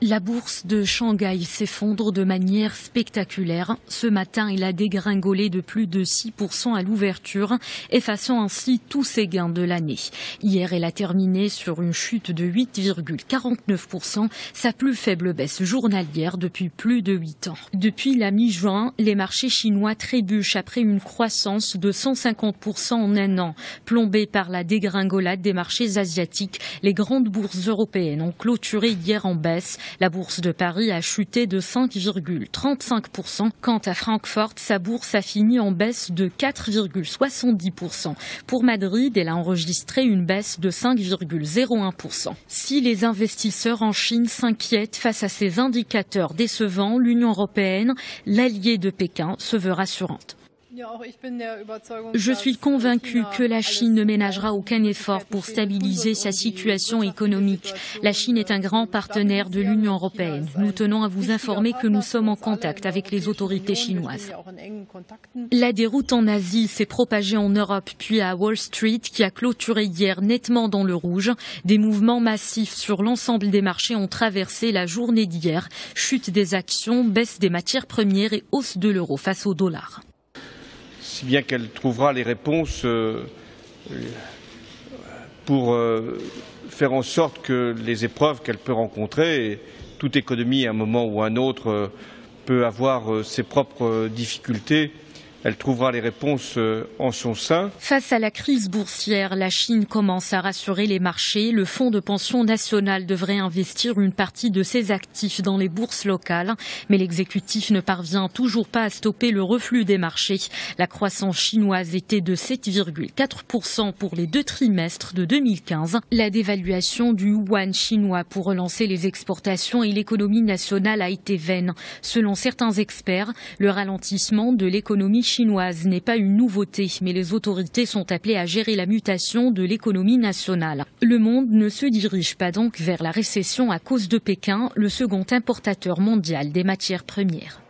La bourse de Shanghai s'effondre de manière spectaculaire. Ce matin, elle a dégringolé de plus de 6% à l'ouverture, effaçant ainsi tous ses gains de l'année. Hier, elle a terminé sur une chute de 8,49%, sa plus faible baisse journalière depuis plus de 8 ans. Depuis la mi-juin, les marchés chinois trébuchent après une croissance de 150% en un an. Plombés par la dégringolade des marchés asiatiques, les grandes bourses européennes ont clôturé hier en baisse. La bourse de Paris a chuté de 5,35%. Quant à Francfort, sa bourse a fini en baisse de 4,70%. Pour Madrid, elle a enregistré une baisse de 5,01%. Si les investisseurs en Chine s'inquiètent face à ces indicateurs décevants, l'Union européenne, l'alliée de Pékin, se veut rassurante. Je suis convaincue que la Chine ne ménagera aucun effort pour stabiliser sa situation économique. La Chine est un grand partenaire de l'Union européenne. Nous tenons à vous informer que nous sommes en contact avec les autorités chinoises. La déroute en Asie s'est propagée en Europe, puis à Wall Street, qui a clôturé hier nettement dans le rouge. Des mouvements massifs sur l'ensemble des marchés ont traversé la journée d'hier. Chute des actions, baisse des matières premières et hausse de l'euro face au dollar. Si bien qu'elle trouvera les réponses pour faire en sorte que les épreuves qu'elle peut rencontrer, et toute économie à un moment ou à un autre peut avoir ses propres difficultés, elle trouvera les réponses en son sein. Face à la crise boursière, la Chine commence à rassurer les marchés. Le fonds de pension national devrait investir une partie de ses actifs dans les bourses locales. Mais l'exécutif ne parvient toujours pas à stopper le reflux des marchés. La croissance chinoise était de 7,4% pour les 2 trimestres de 2015. La dévaluation du yuan chinois pour relancer les exportations et l'économie nationale a été vaine. Selon certains experts, le ralentissement de l'économie chinoise n'est pas une nouveauté, mais les autorités sont appelées à gérer la mutation de l'économie nationale. Le monde ne se dirige pas donc vers la récession à cause de Pékin, le second importateur mondial des matières premières.